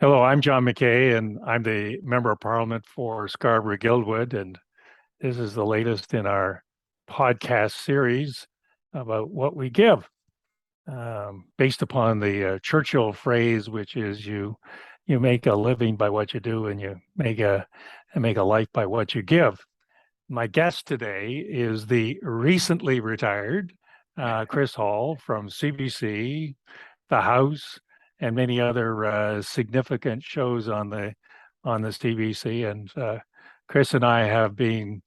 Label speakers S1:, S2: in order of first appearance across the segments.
S1: Hello, I'm John McKay, and I'm the Member of Parliament for Scarborough-Guildwood, and this is the latest in our podcast series about what we give, based upon the Churchill phrase, which is you make a living by what you do, and you make a life by what you give. My guest today is the recently retired Chris Hall from CBC, The House, and many other significant shows on this TVC. And Chris and I have been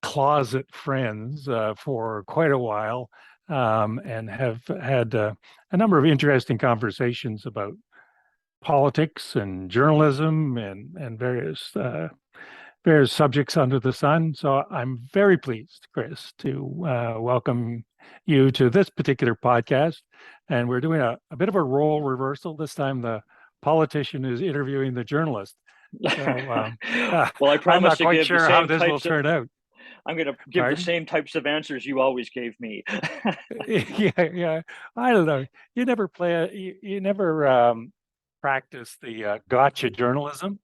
S1: closet friends for quite a while, and have had a number of interesting conversations about politics and journalism and various subjects under the sun. So I'm very pleased, Chris, to welcome you to this particular podcast. And we're doing a bit of a role reversal. This time the politician is interviewing the journalist. So
S2: Well, I
S1: I'm
S2: promise
S1: not
S2: to
S1: quite
S2: give the
S1: sure how
S2: same
S1: this will
S2: types of,
S1: turn out.
S2: I'm going to give the
S1: Pardon?
S2: same types of answers you always gave me.
S1: Yeah, yeah. I don't know. You never practice the gotcha journalism.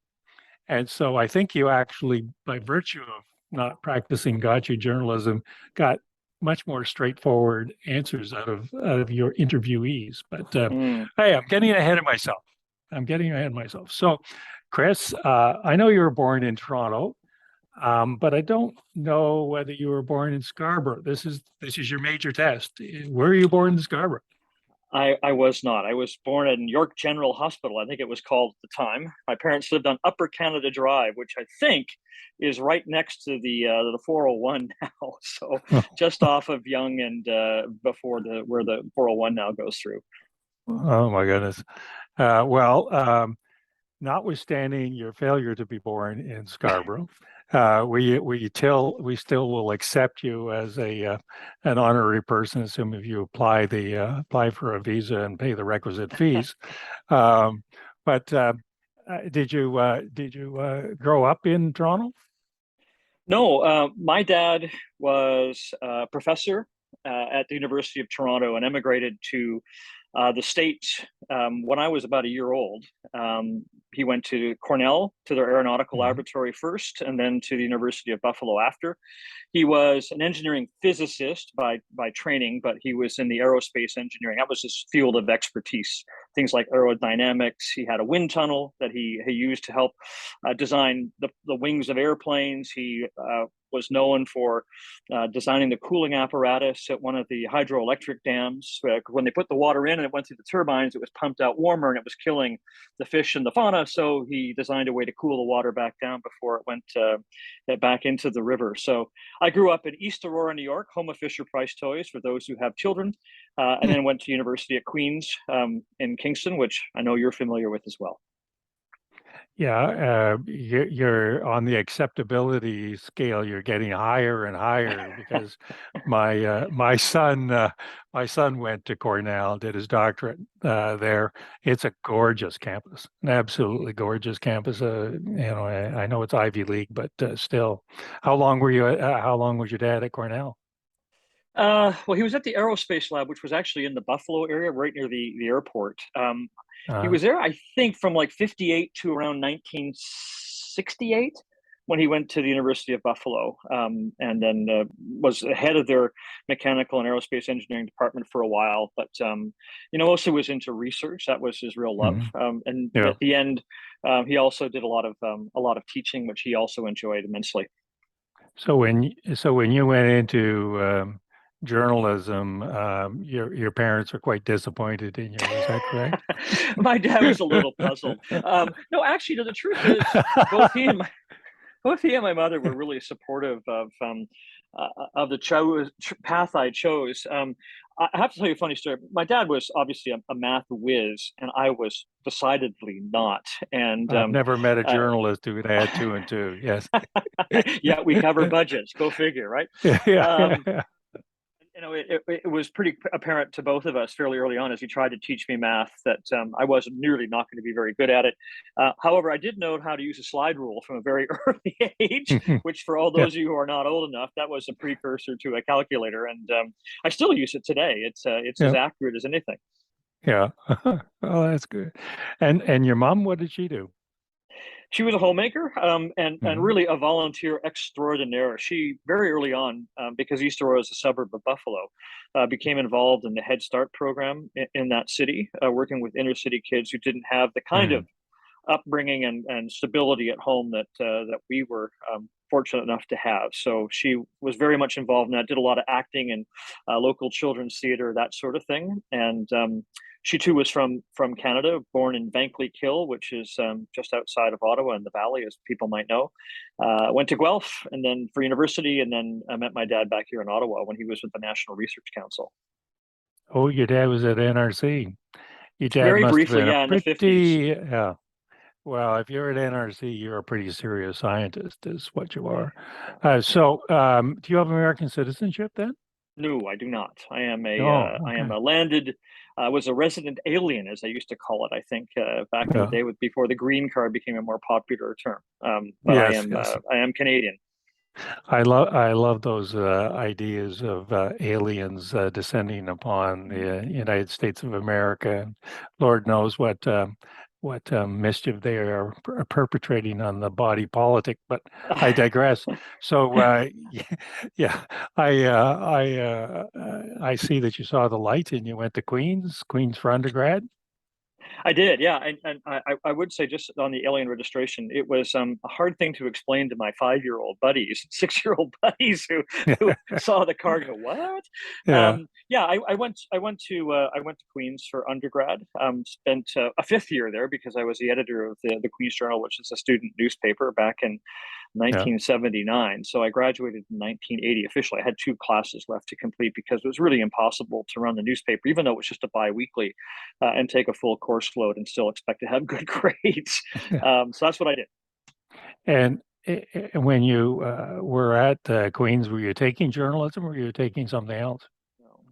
S1: And so I think you actually, by virtue of not practicing gotcha journalism, got much more straightforward answers out of your interviewees. But
S2: Mm.
S1: hey, I'm getting ahead of myself. I'm getting ahead of myself. So, Chris, I know you were born in Toronto, but I don't know whether you were born in Scarborough. This is your major test. Were you born in Scarborough?
S2: I was not. I was born in York General Hospital, I think it was called at the time. My parents lived on Upper Canada Drive, which I think is right next to the 401 now. So just off of Yonge and before the where the 401 now goes through.
S1: Oh my goodness. Well, notwithstanding your failure to be born in Scarborough, we still will accept you as a an honorary person, assuming you apply for a visa and pay the requisite fees. But did you grow up in Toronto?
S2: No, my dad was a professor at the University of Toronto and emigrated to the States when I was about a year old. He went to Cornell, to their aeronautical
S1: Mhm.
S2: laboratory first, and then to the University of Buffalo after. He was an engineering physicist by training, but he was in the aerospace engineering. That was his field of expertise. Things like aerodynamics. He had a wind tunnel that he used to help design the wings of airplanes. He was known for designing the cooling apparatus at one of the hydroelectric dams. When they put the water in and it went through the turbines, it was pumped out warmer and it was killing the fish and the fauna. So he designed a way to cool the water back down before it went back into the river. So I grew up in East Aurora, New York, home of Fisher Price Toys for those who have children, and then went to University of Queens in Kingston, which I know you're familiar with as well.
S1: Yeah, you're on the acceptability scale. You're getting higher and higher because my my son went to Cornell, did his doctorate there. It's a gorgeous campus, an absolutely gorgeous campus. I know it's Ivy League, but still. How long was your dad at Cornell?
S2: Well, he was at the aerospace lab, which was actually in the Buffalo area, right near the airport. He
S1: Uh,
S2: was there, I think, from like 58 to around 1968 when he went to the University of Buffalo, and then was head of their mechanical and aerospace engineering department for a while. But also was into research. That was his real love.
S1: mhm.
S2: And
S1: Yeah.
S2: at the end, he also did a lot of teaching, which he also enjoyed immensely.
S1: So when you went into journalism, your parents were quite disappointed in you. Is that correct?
S2: My dad was a little puzzled. No, actually, no, the truth is, both he and my both he and my mother were really supportive of the path I chose. I have to tell you a funny story. My dad was obviously a math whiz, and I was decidedly not. And
S1: I've never met a
S2: uh,
S1: journalist who could add two and two. Yes.
S2: yeah, we cover budgets. Go figure, right?
S1: Yeah, yeah,
S2: Um,
S1: yeah.
S2: it was pretty apparent to both of us fairly early on as he tried to teach me math that I wasn't nearly not going to be very good at it. However, I did know how to use a slide rule from a very early age, which for all
S1: Yeah.
S2: those of you who are not old enough, that was a precursor to a calculator, and I still use it today. It's as
S1: Yeah.
S2: accurate as anything.
S1: Yeah. Oh, that's good. And your mom, what did she do?
S2: She was a homemaker, and
S1: Mhm.
S2: really a volunteer extraordinaire. She very early on, because East Aurora is a suburb of Buffalo, became involved in the Head Start program in that city, working with inner city kids who didn't have the kind of
S1: Mm.
S2: upbringing and stability at home that we were fortunate enough to have. So she was very much involved in that. Did a lot of acting and local children's theater, that sort of thing. And she too was from Canada, born in Vankleek Hill, which is just outside of Ottawa in the Valley, as people might know. Went to Guelph and then for university, and then I met my dad back here in Ottawa when he was with the National Research Council.
S1: Oh, your dad was at NRC. Your dad
S2: Very
S1: must have
S2: briefly,
S1: been a
S2: yeah, in the 50s.
S1: pretty, yeah. Well, if you're at NRC, you're a pretty serious scientist, is what you
S2: Yeah,
S1: are.
S2: yeah.
S1: Do you have American citizenship then?
S2: No, I do not.
S1: Oh,
S2: I am
S1: okay.
S2: a landed, was a resident alien, as I used to call it. I think back in the
S1: Yeah.
S2: day, with before the green card became a more popular term. But
S1: Yes, yes.
S2: I am Canadian.
S1: I love those ideas of aliens descending upon the United States of America. And Lord knows what mischief they are perpetrating on the body politic. But I digress. So yeah, I see that you saw the light and you went to Queens for undergrad.
S2: I did, yeah, and I would say just on the alien registration, it was a hard thing to explain to my 5-year-old buddies, 6-year-old buddies who saw the card and go, "What?"
S1: Yeah.
S2: Yeah, I went to Queens for undergrad. Spent a fifth year there because I was the editor of the Queens Journal, which is a student newspaper back in
S1: Yeah.
S2: 1979. So I graduated in 1980 officially. I had two classes left to complete because it was really impossible to run the newspaper, even though it was just a biweekly, and take a full course load and still expect to have good grades. So that's what I did.
S1: And when you were at Queens, were you taking journalism or were you taking something else?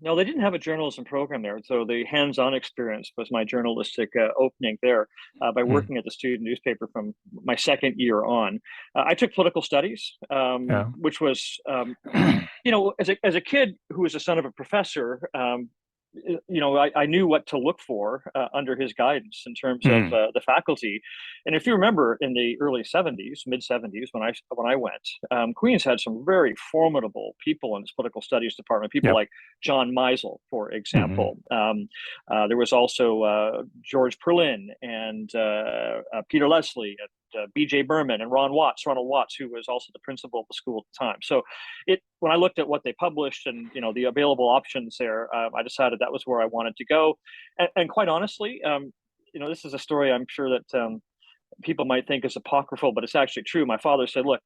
S2: No, they didn't have a journalism program there. So the hands-on experience was my journalistic opening there by
S1: Mm,
S2: working at the student newspaper from my second year on. I took political studies,
S1: yeah.
S2: which was as a kid who was the son of a professor, I knew what to look for under his guidance in terms of
S1: Mm,
S2: the faculty. And if you remember, in the early '70s, mid '70s, when I went, Queens had some very formidable people in its political studies department. People
S1: yep.
S2: like John Meisel, for
S1: Hmm.
S2: example. There was also George Perlin and Peter Leslie and B.J. Berman and Ronald Watts, who was also the principal of the school at the time. So it when I looked at what they published and the available options there, I decided that was where I wanted to go. And quite honestly, this is a story I'm sure that people might think is apocryphal, but it's actually true. My father said, "Look,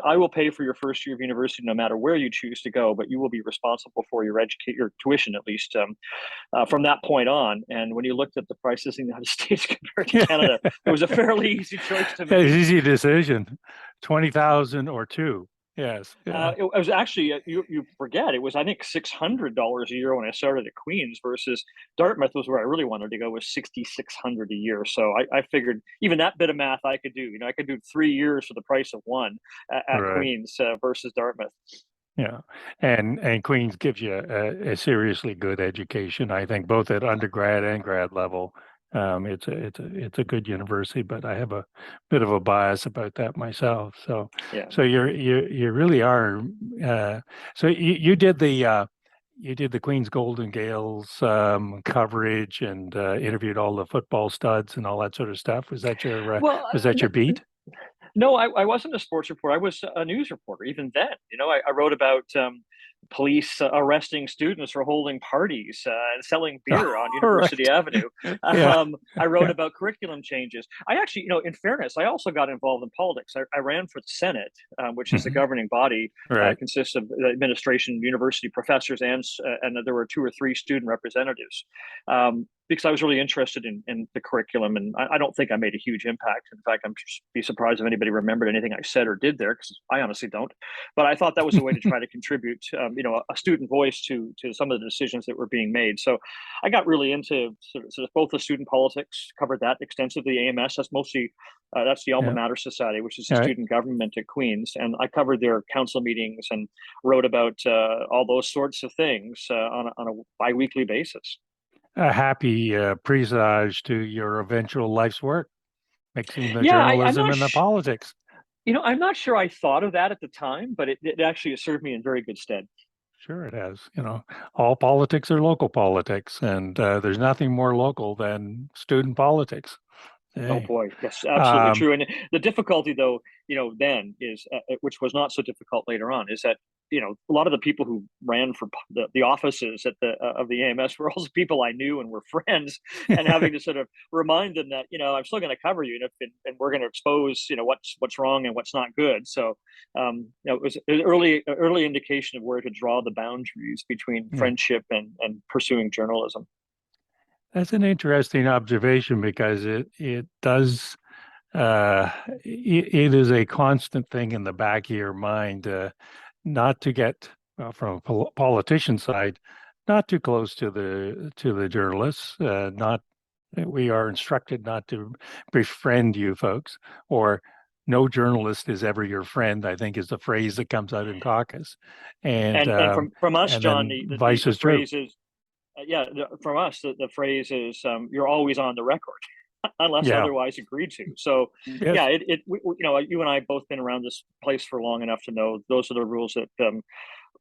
S2: I will pay for your first year of university no matter where you choose to go, but you will be responsible for your tuition at least from that point on." And when you looked at the prices in the United States compared to Canada, it was a fairly easy choice to
S1: It's
S2: make.
S1: easy decision. 20,000 or two. Yes. Yeah.
S2: It was actually you forget it was I think $600 a year when I started at Queens versus Dartmouth was where I really wanted to go was 6,600 a year. So I figured even that bit of math I could do. I could do 3 years for the price of one at
S1: Right.
S2: Queens versus Dartmouth.
S1: Yeah. And Queens gives you a seriously good education, I think, both at undergrad and grad level. It's a good university, but I have a bit of a bias about that myself. So
S2: Yeah.
S1: so you really are so you did the Queens Golden Gales coverage and interviewed all the football studs and all that sort of stuff.
S2: Well,
S1: Was that your beat?
S2: no, I wasn't a sports reporter. I was a news reporter. Even then, I wrote about police arresting students for holding parties and selling beer on
S1: All right.
S2: University Avenue.
S1: Yeah.
S2: I wrote
S1: Yeah.
S2: about curriculum changes. I actually, in fairness, I also got involved in politics. I ran for the Senate, which is the
S1: Mhm.
S2: governing body,
S1: Right.
S2: consists of the administration, university professors, and there were two or three student representatives. Because I was really interested in the curriculum, and I don't think I made a huge impact. In fact, I'm be surprised if anybody remembered anything I said or did there, because I honestly don't. But I thought that was a way to try to contribute, a student voice to some of the decisions that were being made. So I got really into sort of both the student politics, covered that extensively. AMS, that's the Alma
S1: Yeah.
S2: Mater Society, which is a
S1: All right.
S2: student government at Queens, and I covered their council meetings and wrote about all those sorts of things on a biweekly basis.
S1: a happy presage to your eventual life's work, mixing the
S2: Yeah, I'm
S1: journalism
S2: not.
S1: and the politics.
S2: I'm not sure I thought of that at the time, but it actually has served me in very good stead.
S1: Sure, it has. All politics are local politics, and there's nothing more local than student politics.
S2: Oh
S1: Hey,
S2: boy, yes, absolutely
S1: um,
S2: true. And the difficulty, though, then is, which was not so difficult later on, is that a lot of the people who ran for the offices at the of the AMS were also people I knew and were friends, and having to sort of remind them that I'm still going to cover you, and we're going to expose what's wrong and what's not good. So it was an early indication of where to draw the boundaries between
S1: yeah,
S2: friendship and pursuing journalism.
S1: that's an interesting observation because it does it is a constant thing in the back of your mind, not to get from a politician side, not too close to the journalists. Not We are instructed not to befriend you folks, or no journalist is ever your friend, I think is the phrase that comes out in caucus, and
S2: And from us,
S1: and
S2: John,
S1: then vice
S2: the
S1: is true.
S2: phrase is from us, the phrase is you're always on the record unless
S1: Yeah.
S2: otherwise agreed to. So
S1: Yes.
S2: yeah, you and I have both been around this place for long enough to know those are the rules that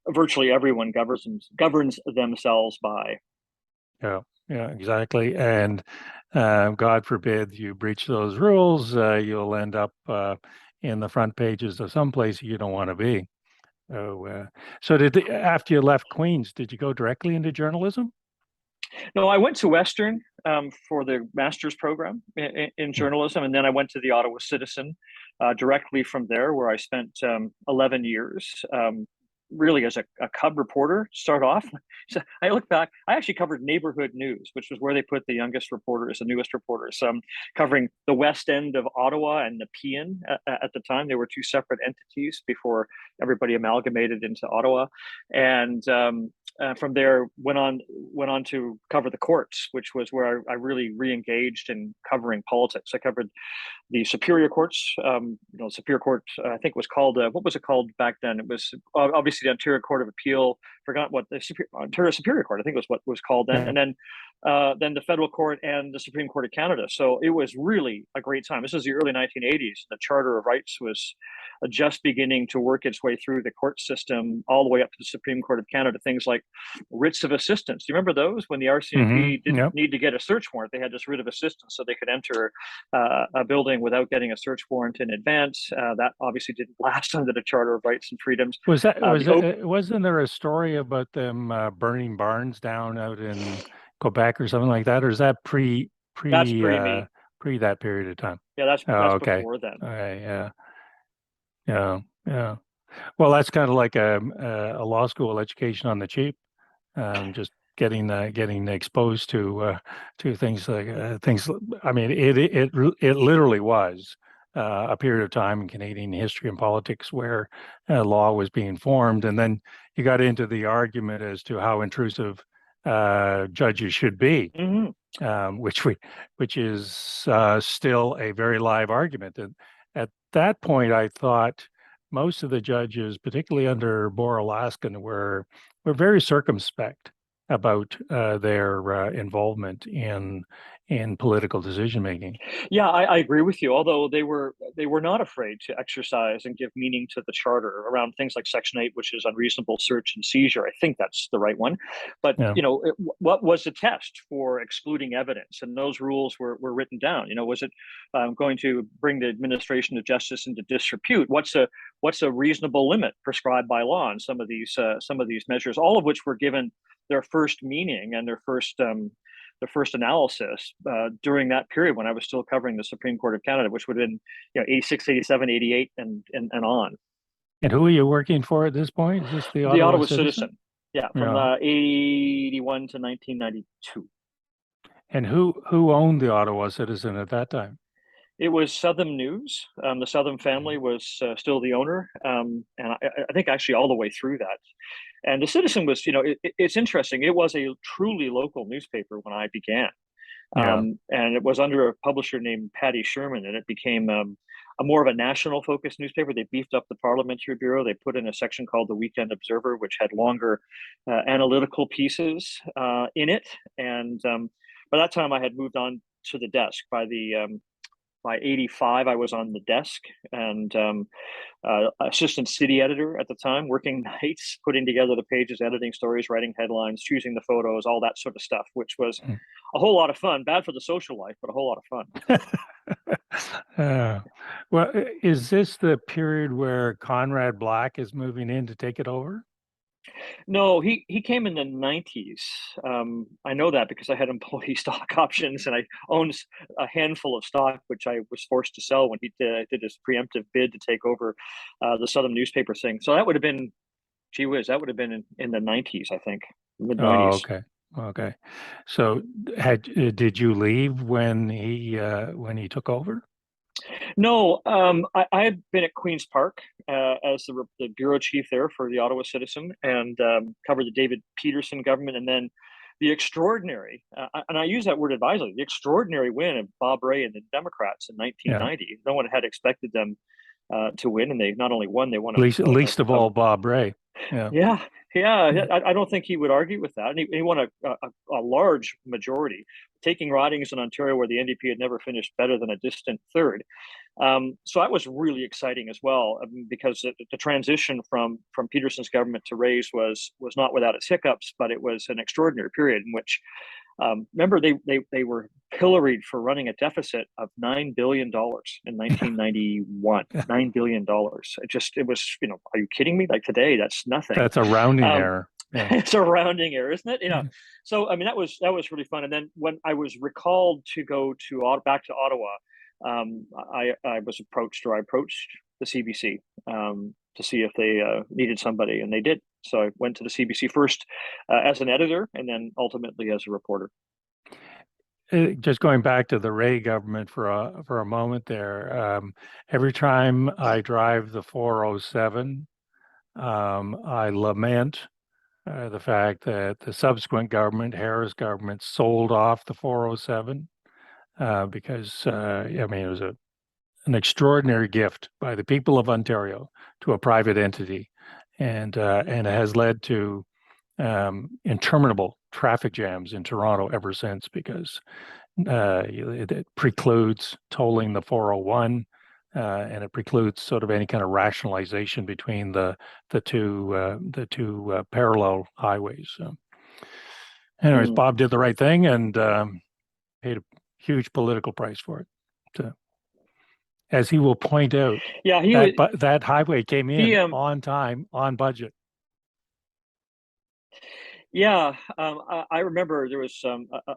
S2: virtually everyone governs themselves by.
S1: Yeah. Yeah. Exactly. And God forbid you breach those rules, you'll end up in the front pages of some place you don't want to be. So after you left Queens, did you go directly into journalism?
S2: No, I went to Western for the master's program in
S1: Yeah.
S2: journalism, and then I went to the Ottawa Citizen directly from there, where I spent 11 years. Really as a cub reporter start off. So I look back, I actually covered neighborhood news, which was where they put the youngest reporters, the newest reporters, covering the west end of Ottawa and Nepean at the time. They were two separate entities before everybody amalgamated into Ottawa. And from there went on to cover the courts, which was where I really re-engaged in covering politics. I covered the Superior Courts. Superior Court, I think was called, what was it called back then? It was obviously the Ontario Court of Appeal. Forgot what the Ontario Superior Court, I think was what was called then.
S1: Yeah.
S2: And then the Federal Court and the Supreme Court of Canada. So it was really a great time. This was the early 1980s. The Charter of Rights was just beginning to work its way through the court system, all the way up to the Supreme Court of Canada. Things like writs of assistance. Do you remember those? When the RCMP didn't
S1: Yep.
S2: need to get a search warrant, they had this writ of assistance so they could enter a building without getting a search warrant in advance. That obviously didn't last under the Charter of Rights and Freedoms.
S1: Wasn't there a story about them burning barns down out in Quebec or something like that? Or is that
S2: That's pre-me.
S1: pre that period of time?
S2: Yeah, that's
S1: Oh,
S2: that's
S1: okay.
S2: before then.
S1: All right. Yeah. Yeah. Yeah. Well, that's kind of like a law school education on the cheap. Just getting exposed to things like things. I mean, it literally was a period of time in Canadian history and politics where law was being formed, and then you got into the argument as to how intrusive judges should be,
S2: Mm-hmm.
S1: which is still a very live argument. And at that point, I thought most of the judges, particularly under Boral Laskin, were very circumspect about their involvement in political decision making.
S2: Yeah, I agree with you. Although they were not afraid to exercise and give meaning to the charter around things like Section 8, which is unreasonable search and seizure. I think that's the right one. But
S1: Yeah.
S2: what was the test for excluding evidence? And those rules were written down. Was it going to bring the administration of justice into disrepute? What's a reasonable limit prescribed by law in some of these measures? All of which were given their first meaning and their first analysis during that period when I was still covering the Supreme Court of Canada, which would have been 86, 87, 88, and on.
S1: And who are you working for at this point? Is this the
S2: The
S1: Ottawa
S2: Ottawa
S1: Citizen?
S2: Citizen, yeah, from
S1: Yeah.
S2: 81 to 1992.
S1: And who owned the Ottawa Citizen at that time?
S2: It was Southern News. The Southern family was still the owner, and I think actually all the way through that. And the Citizen was, it's interesting. It was a truly local newspaper when I began.
S1: Yeah.
S2: And it was under a publisher named Patty Sherman, and it became a more of a national focused newspaper. They beefed up the parliamentary bureau. They put in a section called the Weekend Observer, which had longer analytical pieces in it, And by that time, I had moved on to the desk. By 85, I was on the desk and assistant city editor at the time, working nights, putting together the pages, editing stories, writing headlines, choosing the photos, all that sort of stuff, which was
S1: Mm.
S2: a whole lot of fun. Bad for the social life, but a whole lot of fun.
S1: Uh, well, is this the period where Conrad Black is moving in to take it over?
S2: No, he came in the 90s. I know that because I had employee stock options and I owned a handful of stock, which I was forced to sell when he did his preemptive bid to take over the Southern newspaper thing. So that would have been, gee whiz, that would have been in the 90s, I think, mid
S1: Oh,
S2: 90s.
S1: okay. Okay. So did you leave when he took over?
S2: No, I had been at Queen's Park as the bureau chief there for the Ottawa Citizen and covered the David Peterson government and then the extraordinary, and I use that word advisedly, the extraordinary win of Bob Rae and the Democrats in
S1: Yeah.
S2: 1990. No one had expected them to win, and they not only won, they won
S1: Least of all, Bob Rae. Yeah.
S2: yeah, yeah.
S1: Yeah.
S2: I don't think he would argue with that. And he won a large majority, taking ridings in Ontario where the NDP had never finished better than a distant third. So that was really exciting as well, because the transition from Peterson's government to Rae's was not without its hiccups, but it was an extraordinary period in which, remember, they were pilloried for running a deficit of $9 billion in 1991. $9 billion. It was, are you kidding me? Like today, that's nothing.
S1: That's a rounding
S2: Um,
S1: error. Yeah.
S2: it's a rounding error, isn't it?
S1: Yeah.
S2: So I mean that was really fun. And then when I was recalled to go back to Ottawa, I was approached, or I approached the CBC to see if they needed somebody, and they did. So I went to the CBC first as an editor, and then ultimately as a reporter.
S1: Just going back to the Rae government for a moment there. Every time I drive the 407, I lament the fact that the subsequent government, Harris government, sold off the 407 because I mean it was an extraordinary gift by the people of Ontario to a private entity, and it has led to interminable traffic jams in Toronto ever since because it precludes tolling the 401. And it precludes sort of any kind of rationalization between the two parallel highways. So, anyways,
S2: Mm.
S1: Bob did the right thing and paid a huge political price for it. So, as he will point out,
S2: Yeah,
S1: that highway came
S2: he
S1: in on time, on budget.
S2: Yeah, I remember there was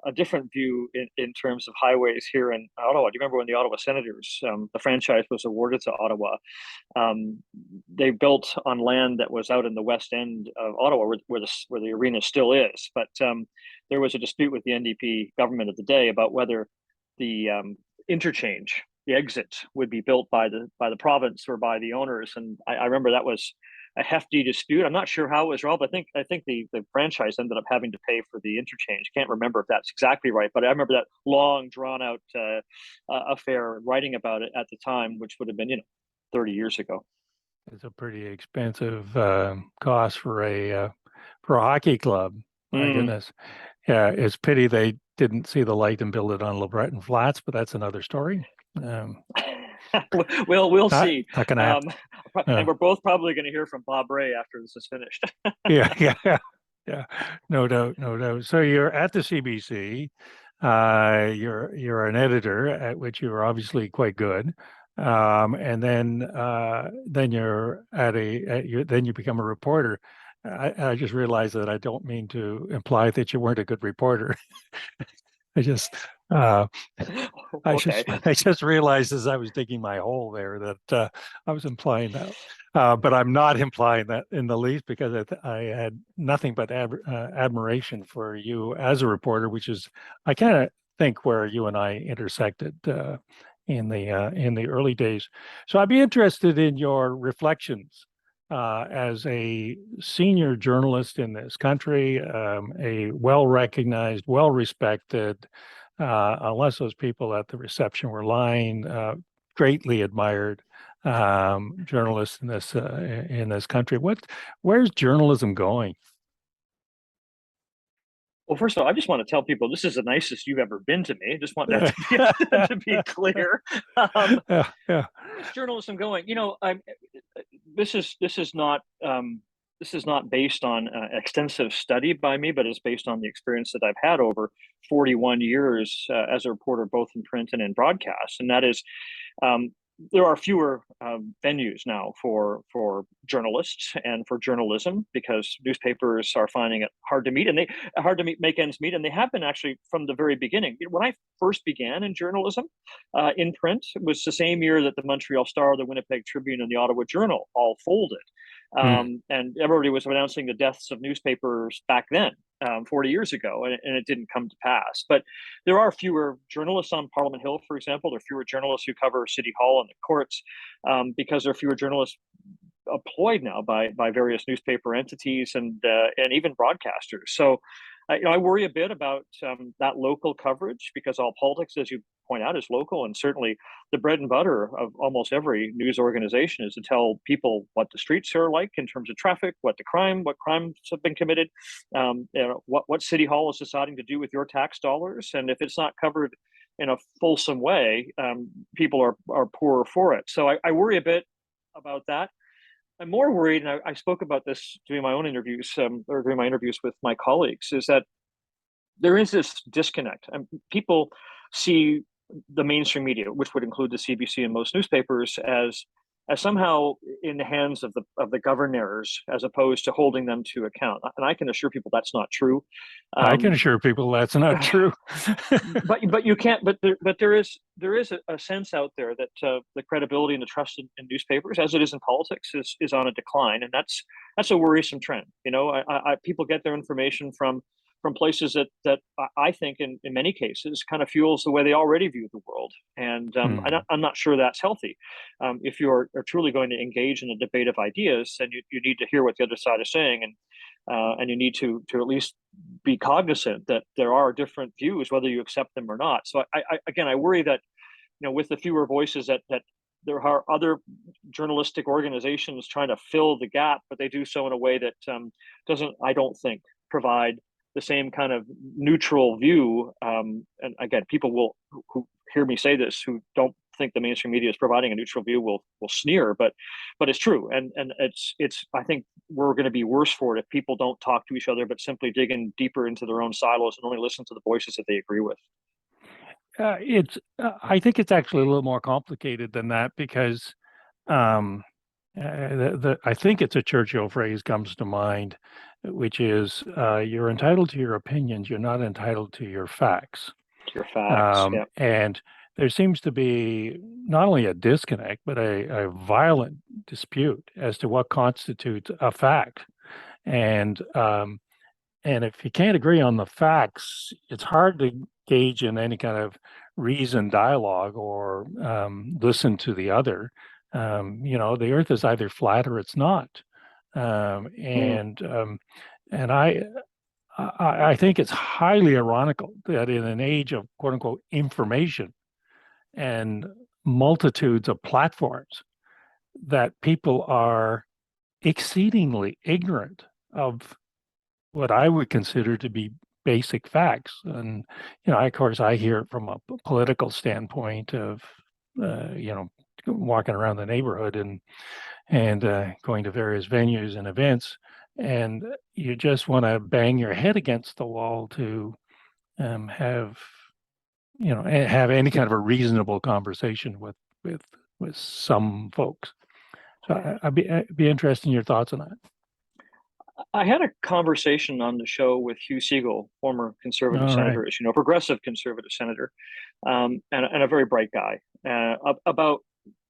S2: a different view in terms of highways here in Ottawa. Do you remember when the Ottawa Senators, the franchise was awarded to Ottawa? They built on land that was out in the west end of Ottawa, where the arena still is. But there was a dispute with the NDP government of the day about whether the interchange, the exit, would be built by the province or by the owners. And I remember that was a hefty dispute. I'm not sure how it was resolved. I think the franchise ended up having to pay for the interchange. Can't remember if that's exactly right, but I remember that long, drawn out affair, writing about it at the time, which would have been 30 years ago.
S1: It's a pretty expensive cost for a hockey club. My goodness. Yeah, it's pity they didn't see the light and build it on LeBreton Flats, but that's another story.
S2: We'll see.
S1: Not gonna happen.
S2: And we're both probably going to hear from Bob Rae after this is finished.
S1: Yeah. No doubt. So you're at the CBC. You're an editor, at which you are obviously quite good. And then you become a reporter. I just realized that I don't mean to imply that you weren't a good reporter. I just
S2: Okay.
S1: I just realized as I was digging my hole there that I was implying that, but I'm not implying that in the least because I had nothing but admiration for you as a reporter, which is I kind of think where you and I intersected in the early days. So I'd be interested in your reflections as a senior journalist in this country, a well-recognized, well-respected, unless those people at the reception were lying, greatly admired journalist in this country. Where's journalism going?
S2: Well, first of all, I just want to tell people this is the nicest you've ever been to me. I just want that to be clear.
S1: Yeah, yeah.
S2: Where is journalism going? This is not this is not based on extensive study by me, but it's based on the experience that I've had over 41 years as a reporter, both in print and in broadcast. And that is, um, there are fewer venues now for journalists and for journalism because newspapers are finding it hard to meet, and they hard to make ends meet, and they have been actually from the very beginning. When I first began in journalism, in print, it was the same year that the Montreal Star, the Winnipeg Tribune, and the Ottawa Journal all folded.
S1: Mm.
S2: And everybody was announcing the deaths of newspapers back then, 40 years ago, and it didn't come to pass. But there are fewer journalists on Parliament Hill, for example. There are fewer journalists who cover City Hall and the courts because there are fewer journalists employed now by various newspaper entities and even broadcasters. So I worry a bit about that local coverage because all politics, as you point out, is local, and certainly the bread and butter of almost every news organization is to tell people what the streets are like in terms of traffic, what crimes have been committed, what City Hall is deciding to do with your tax dollars, and if it's not covered in a fulsome way, people are poorer for it. So I worry a bit about that. I'm more worried, and I spoke about this doing my own interviews or doing my interviews with my colleagues, is that there is this disconnect. And people see the mainstream media, which would include the CBC and most newspapers, as somehow in the hands of the governors, as opposed to holding them to account. And I can assure people that's not true.
S1: I can assure people that's not true.
S2: but you can't. But there is a sense out there that the credibility and the trust in newspapers, as it is in politics, is on a decline, and that's a worrisome trend. People get their information from places that I think in many cases kind of fuels the way they already view the world. And I'm not sure that's healthy. If you're truly going to engage in a debate of ideas, then you need to hear what the other side is saying, and you need to at least be cognizant that there are different views, whether you accept them or not. So I worry that, with the fewer voices that there are other journalistic organizations trying to fill the gap, but they do so in a way that doesn't, I don't think, provide the same kind of neutral view. And again, people who hear me say this, who don't think the mainstream media is providing a neutral view, will sneer, but it's true. And it's I think we're going to be worse for it if people don't talk to each other, but simply dig in deeper into their own silos and only listen to the voices that they agree with.
S1: I think it's actually a little more complicated than that because I think it's a Churchill phrase comes to mind, which is you're entitled to your opinions, you're not entitled to your facts.
S2: Your facts, yeah.
S1: And there seems to be not only a disconnect, but a violent dispute as to what constitutes a fact. And if you can't agree on the facts, it's hard to engage in any kind of reasoned dialogue or listen to the other. The earth is either flat or it's not. And I think it's highly ironical that in an age of quote unquote information and multitudes of platforms, that people are exceedingly ignorant of what I would consider to be basic facts. And, of course, I hear it from a political standpoint of, walking around the neighborhood and going to various venues and events, and you just want to bang your head against the wall to have any kind of a reasonable conversation with some folks. So I'd be interested in your thoughts on that.
S2: I had a conversation on the show with Hugh Segal, former conservative senator, as you know, progressive conservative senator, and a very bright guy, about,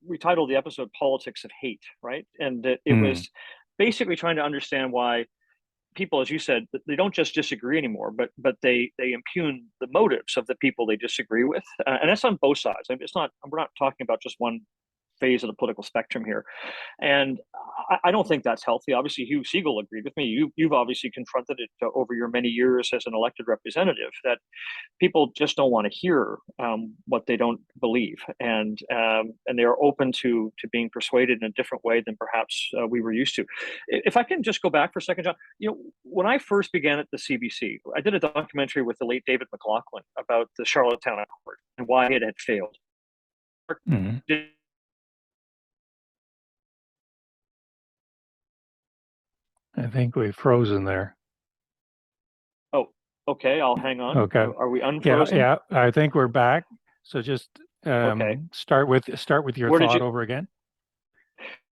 S2: we titled the episode "Politics of Hate," right? And it was basically trying to understand why people, as you said, they don't just disagree anymore, but they impugn the motives of the people they disagree with, and that's on both sides. I mean, we're not talking about just one phase of the political spectrum here. And I don't think that's healthy. Obviously, Hugh Siegel agreed with me. You've obviously confronted it over your many years as an elected representative, that people just don't want to hear what they don't believe, and they are open to being persuaded in a different way than perhaps we were used to. If I can just go back for a second, John, when I first began at the CBC, I did a documentary with the late David McLaughlin about the Charlottetown Accord and why it had failed.
S1: Mhm. I think we've frozen there.
S2: Oh, okay, I'll hang on.
S1: Okay.
S2: Are we
S1: Yeah,
S2: unfrozen?
S1: yeah. I think we're back. So just
S2: Okay.
S1: start with your
S2: Where did
S1: thought
S2: you?
S1: over again.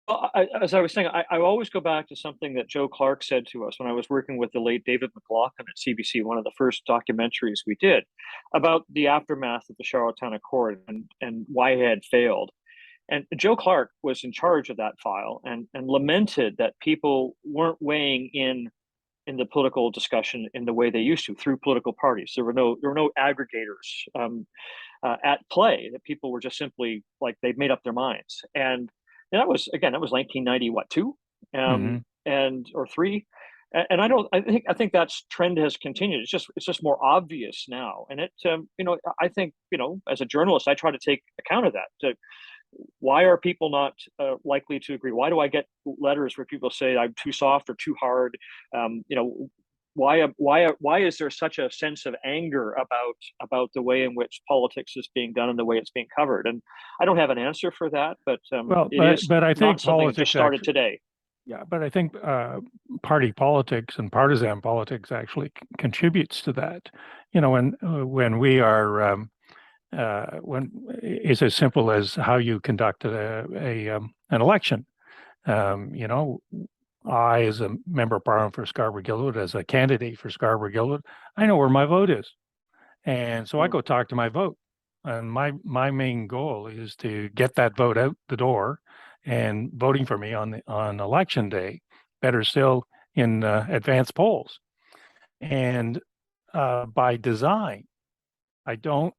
S2: Well, as I was saying, I always go back to something that Joe Clark said to us when I was working with the late David McLaughlin at CBC, one of the first documentaries we did about the aftermath of the Charlottetown Accord and why it had failed. And Joe Clark was in charge of that file and lamented that people weren't weighing in the political discussion in the way they used to through political parties. There were no aggregators at play. That people were just simply like they'd made up their minds. And that was 1990, what, two,
S1: Hmm.
S2: and or three. And I think that trend has continued. It's just more obvious now. And I think, as a journalist, I try to take account of that. Why are people not likely to agree? Why do I get letters where people say I'm too soft or too hard? Why is there such a sense of anger about the way in which politics is being done and the way it's being covered? And I don't have an answer for that, but
S1: Well,
S2: it is
S1: but I
S2: not
S1: think
S2: something that just
S1: politics
S2: started
S1: actually,
S2: today.
S1: yeah, but I think party politics and partisan politics actually contributes to that. When we are when it's as simple as how you conduct an election. You know, I, as a member of parliament for Scarborough-Guildwood, as a candidate for Scarborough-Guildwood, I know where my vote is, and so I
S2: Mm.
S1: go talk to my vote. And my main goal is to get that vote out the door, and voting for me on election day. Better still, in advance polls. And by design, I don't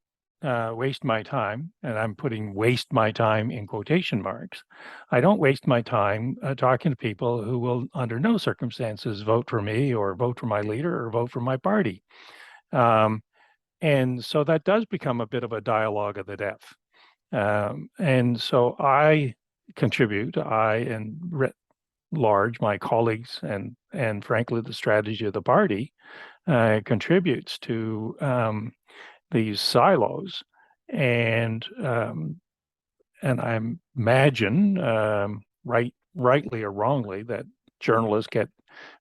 S1: waste my time, and I'm putting waste my time in quotation marks. I don't waste my time talking to people who will, under no circumstances, vote for me or vote for my leader or vote for my party. Um, and so that does become a bit of a dialogue of the deaf. And so I contribute, I and writ large, my colleagues, and frankly, the strategy of the party contributes to these silos, and I imagine, rightly or wrongly, that journalists get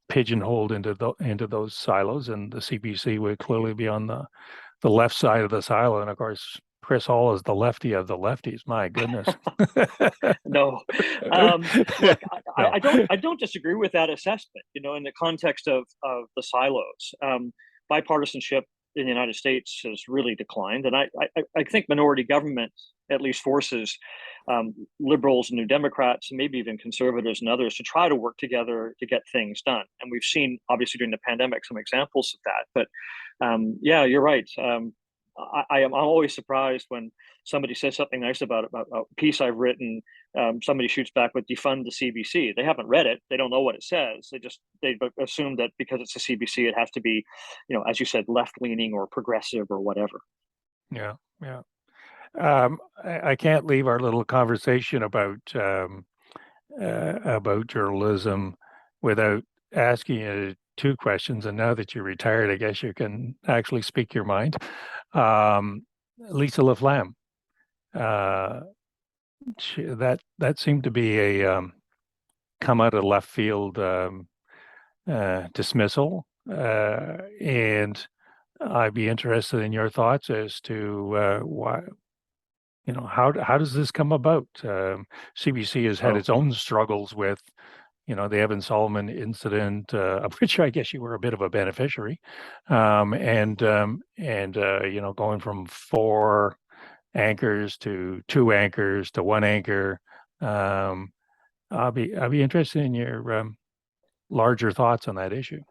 S1: pigeonholed into those silos, and the CBC would clearly be on the left side of the silo. And of course, Chris Hall is the lefty of the lefties. My goodness.
S2: No, look,
S1: No.
S2: I don't disagree with that assessment. In the context of the silos, bipartisanship in the United States has really declined, and I think minority government at least forces liberals and New Democrats, and maybe even conservatives and others, to try to work together to get things done. And we've seen, obviously, during the pandemic, some examples of that. But yeah, you're right. I'm always surprised when somebody says something nice about a piece I've written. Somebody shoots back with "defund the CBC." They haven't read it. They don't know what it says. They assume that because it's a CBC, it has to be, as you said, left leaning or progressive or whatever.
S1: Yeah, yeah. I can't leave our little conversation about journalism without asking you two questions. And now that you're retired, I guess you can actually speak your mind. Lisa LaFlamme, uh, that seemed to be a come out of left field dismissal, and I'd be interested in your thoughts as to why. How does this come about? CBC has had
S2: Oh,
S1: its own struggles with, the Evan Solomon incident, of which I guess you were a bit of a beneficiary, and going from four anchors to two anchors to one anchor. Um, I'll be interested in your larger thoughts on that issue.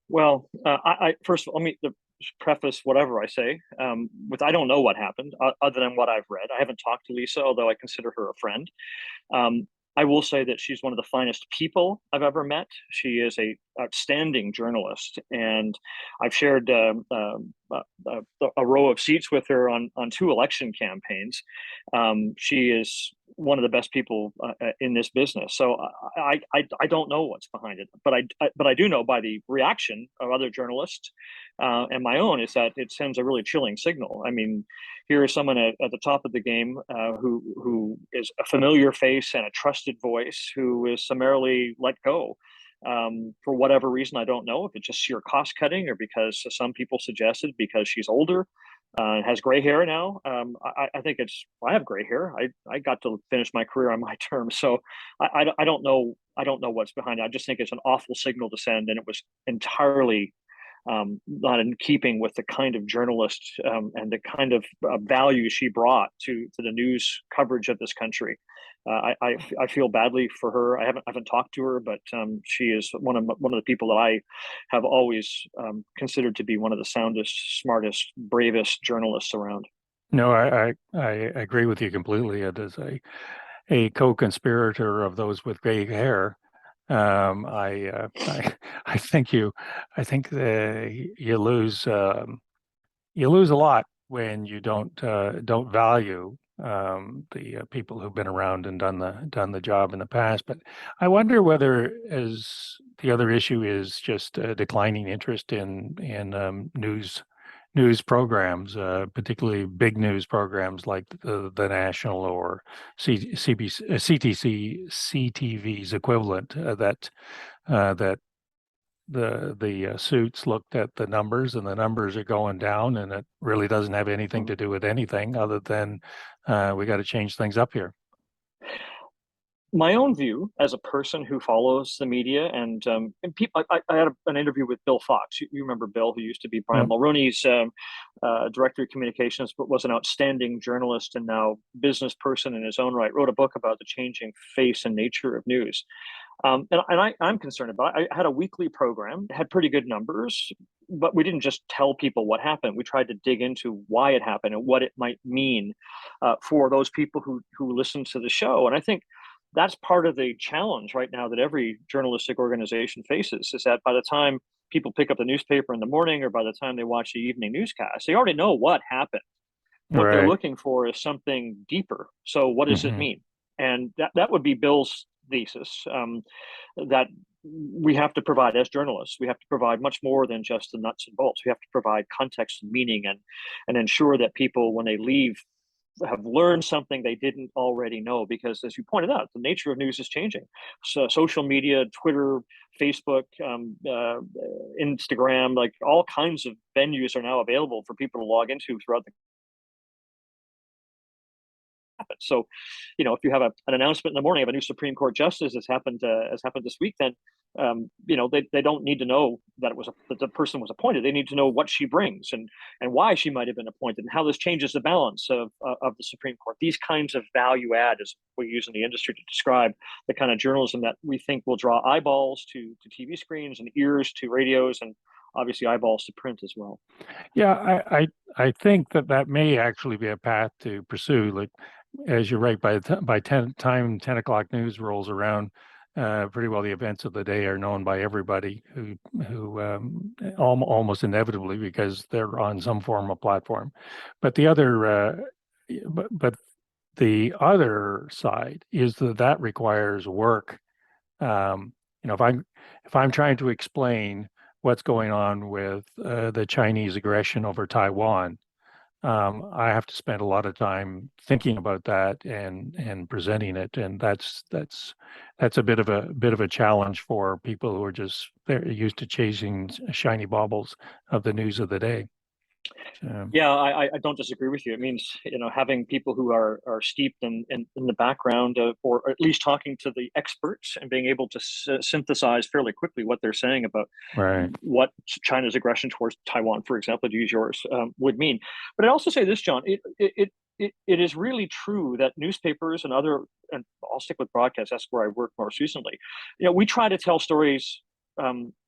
S2: well, I first of all, let me preface whatever I say with I don't know what happened other than what I've read. I haven't talked to Lisa, although I consider her a friend. Um, I will say that she's one of the finest people I've ever met. She is a outstanding journalist, and I've shared a row of seats with her on two election campaigns. She is one of the best people in this business. So I don't know what's behind it, but I do know by the reaction of other journalists and my own is that it sends a really chilling signal. I mean, here is someone at the top of the game who is a familiar face and a trusted voice who is summarily let go for whatever reason. I don't know if it's just sheer cost cutting or because some people suggested because she's older, has gray hair now. I think I have gray hair. I got to finish my career on my terms, so I don't know. I don't know what's behind it. I just think it's an awful signal to send, and it was entirely not in keeping with the kind of journalist and the kind of value she brought to the news coverage of this country. I feel badly for her. I haven't talked to her, but she is one of the people that I have always considered to be one of the soundest, smartest, bravest journalists around.
S1: No, I agree with you completely. It is a co-conspirator of those with gray hair. I think you lose a lot when you don't value the people who've been around and done the job in the past. But I wonder whether, as the other issue is just declining interest in news programs, particularly big news programs like the National or CTC, CTV's equivalent, that the suits looked at the numbers and the numbers are going down, and it really doesn't have anything to do with anything other than we got to change things up here.
S2: My own view as a person who follows the media and people, I had an interview with Bill Fox. You remember Bill, who used to be Brian
S1: Mm.
S2: Mulroney's director of communications, but was an outstanding journalist and now business person in his own right. Wrote a book about the changing face and nature of news. I'm concerned about it. I had a weekly program, had pretty good numbers, but we didn't just tell people what happened. We tried to dig into why it happened and what it might mean for those people who listen to the show. And I think that's part of the challenge right now that every journalistic organization faces is that by the time people pick up the newspaper in the morning or by the time they watch the evening newscast, they already know what happened. What they're
S1: Right.
S2: looking for is something deeper. So what does it
S1: Hmm.
S2: mean? And that would be Bill's thesis, that we have to provide, as journalists, we have to provide much more than just the nuts and bolts. We have to provide context and meaning and ensure that people, when they leave, have learned something they didn't already know. Because as you pointed out, the nature of news is changing. So social media, Twitter, Facebook, Instagram, like all kinds of venues are now available for people to log into throughout the happen. So, if you have an announcement in the morning of a new Supreme Court justice has happened this week, then they don't need to know that that the person was appointed. They need to know what she brings and why she might have been appointed and how this changes the balance of the Supreme Court. These kinds of value add is we use in the industry to describe the kind of journalism that we think will draw eyeballs to TV screens and ears to radios and obviously eyeballs to print as well.
S1: Yeah, I think that may actually be a path to pursue. Like, as you're right, by 10 o'clock news rolls around, pretty well the events of the day are known by everybody who almost inevitably, because they're on some form of platform. But but the other side is that requires work. If I'm trying to explain what's going on with the Chinese aggression over Taiwan, I have to spend a lot of time thinking about that and presenting it, and that's a bit of a challenge for people who are just very used to chasing shiny baubles of the news of the day.
S2: Yeah, I don't disagree with you. It means, having people who are steeped in the background of, or at least talking to the experts and being able to synthesize fairly quickly what they're saying about
S1: Right.
S2: what China's aggression towards Taiwan, for example, to use yours, would mean. But I also say this, John, it is really true that newspapers and I'll stick with broadcast, that's where I worked most recently. We try to tell stories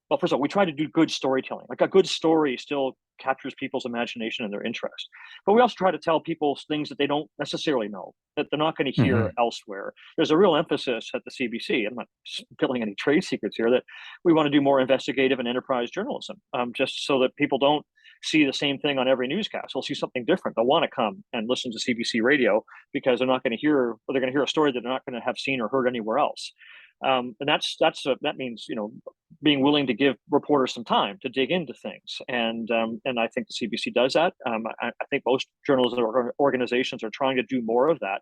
S2: well, first of all, we try to do good storytelling. Like a good story still captures people's imagination and their interest. But we also try to tell people things that they don't necessarily know, that they're not going to hear
S1: Hmm.
S2: elsewhere. There's a real emphasis at the CBC. I'm not spilling any trade secrets here, that we want to do more investigative and enterprise journalism, just so that people don't see the same thing on every newscast. They'll see something different. They'll want to come and listen to CBC radio because they're not going to hear, or they're going to hear a story that they're not going to have seen or heard anywhere else. And that means, being willing to give reporters some time to dig into things, and I think the CBC does that. I think most journalism organizations are trying to do more of that,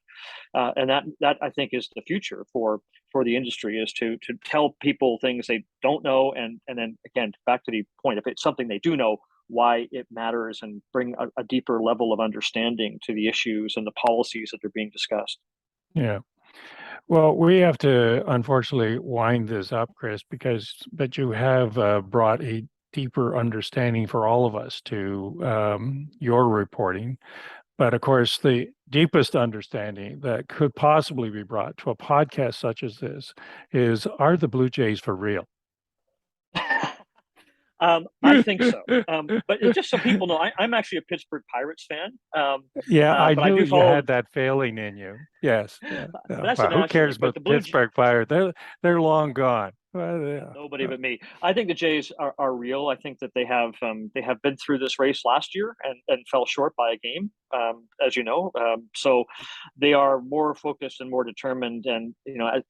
S2: and that I think is the future for the industry, is to tell people things they don't know, and then again, back to the point, if it's something they do know, why it matters, and bring a deeper level of understanding to the issues and the policies that are being discussed.
S1: Yeah. Well, we have to unfortunately wind this up, Chris, but you have brought a deeper understanding for all of us to your reporting. But of course, the deepest understanding that could possibly be brought to a podcast such as this is, are the Blue Jays for real?
S2: I think so. But just so people know, I'm actually a Pittsburgh Pirates fan.
S1: Yeah, I
S2: But I
S1: knew
S2: do
S1: you
S2: follow.
S1: had that failing in you. Yes. Yeah.
S2: But
S1: Yeah.
S2: that's the
S1: Well, who
S2: National
S1: cares
S2: League. But
S1: about
S2: the
S1: the Pittsburgh Pirates? They're long gone. Well, yeah.
S2: Nobody but me. I think the Jays are real. I think that they have been through this race last year and fell short by a game, as you know. So they are more focused and more determined. And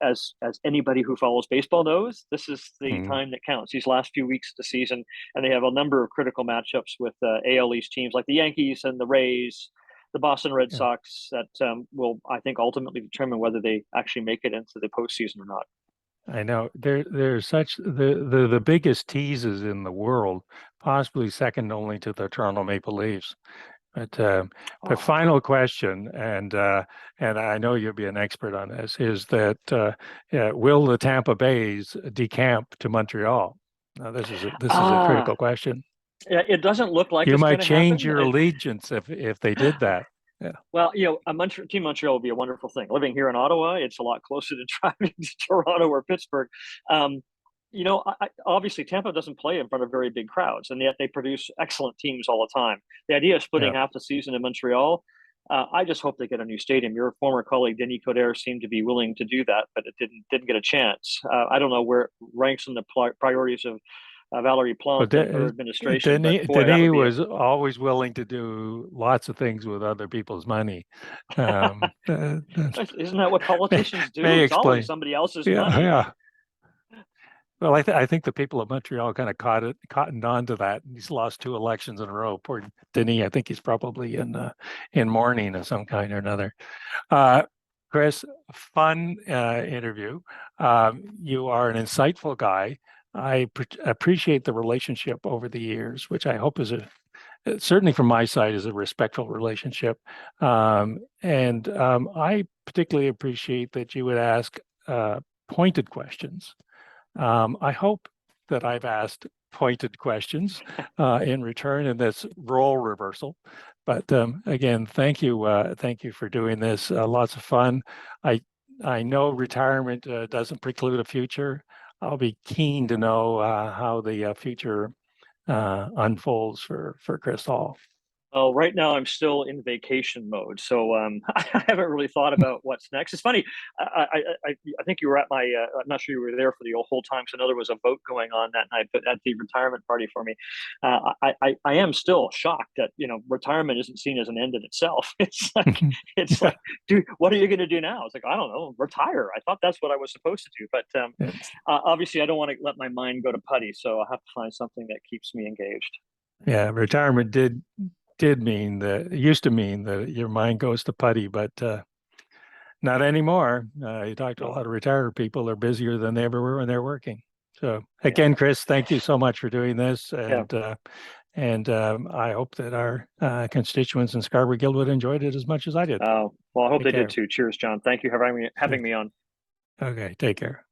S2: as anybody who follows baseball knows, this is the
S1: Mm,
S2: time that counts. These last few weeks of the season, and they have a number of critical matchups with AL East teams like the Yankees and the Rays, the Boston Red
S1: yeah.
S2: Sox, that will, I think, ultimately determine whether they actually make it into the postseason or not.
S1: I know there's such the biggest teases in the world, possibly second only to the Toronto Maple Leafs. But
S2: Oh.
S1: final question, and I know you'll be an expert on this, is that yeah, will the Tampa Bays decamp to Montreal? Now, this is a
S2: Ah,
S1: critical question.
S2: it doesn't look like
S1: You
S2: it's
S1: might
S2: going to
S1: change
S2: happen.
S1: your allegiance if they did that. Yeah.
S2: Well, Team Montreal would be a wonderful thing. Living here in Ottawa, it's a lot closer to driving to Toronto or Pittsburgh. Um, obviously Tampa doesn't play in front of very big crowds, and yet they produce excellent teams all the time. The idea of splitting
S1: Yeah.
S2: half the season in Montreal, I just hope they get a new stadium. Your former colleague Denis Coderre seemed to be willing to do that, but it didn't get a chance. I don't know where it ranks in the priorities of Valerie
S1: Well,
S2: Plante and her administration, but boy, that would
S1: Denis
S2: be a
S1: was always willing to do lots of things with other people's money.
S2: Isn't that what
S1: may,
S2: politicians do?
S1: may
S2: It's always
S1: explain.
S2: somebody else's
S1: Yeah,
S2: money.
S1: yeah. Well, I think the people of Montreal kind of cottoned on to that. He's lost two elections in a row. Poor Denis, I think he's probably in mourning of some kind or another. Uh, Chris, fun interview. You are an insightful guy. I appreciate the relationship over the years, which I hope is certainly from my side is a respectful relationship. And I particularly appreciate that you would ask pointed questions. I hope that I've asked pointed questions in return in this role reversal. But again, thank you for doing this. Lots of fun. I I know retirement doesn't preclude a future. I'll be keen to know how the future unfolds for Chris Hall.
S2: Well, right now I'm still in vacation mode, so I haven't really thought about what's next. It's funny. I think you were at my. I'm not sure you were there for the whole time. So I know there was a vote going on that night, but at the retirement party for me, I am still shocked that retirement isn't seen as an end in itself. It's
S1: Yeah.
S2: like, dude, what are you going to do now? It's like, I don't know, retire. I thought that's what I was supposed to do, but obviously I don't want to let my mind go to putty, so I have to find something that keeps me engaged.
S1: Yeah, retirement did mean that it used to mean that your mind goes to putty, but not anymore. You talk to a
S2: No,
S1: lot of retired people; they're busier than they ever were when they're working. So
S2: yeah,
S1: again, Chris, thank you so much for doing this,
S2: yeah.
S1: and I hope that our constituents in Scarborough Guildwood enjoyed it as much as I did.
S2: Well, I hope
S1: Take
S2: they did
S1: care.
S2: too. Cheers, John. Thank you for having me
S1: Cheers.
S2: on.
S1: Okay, take care.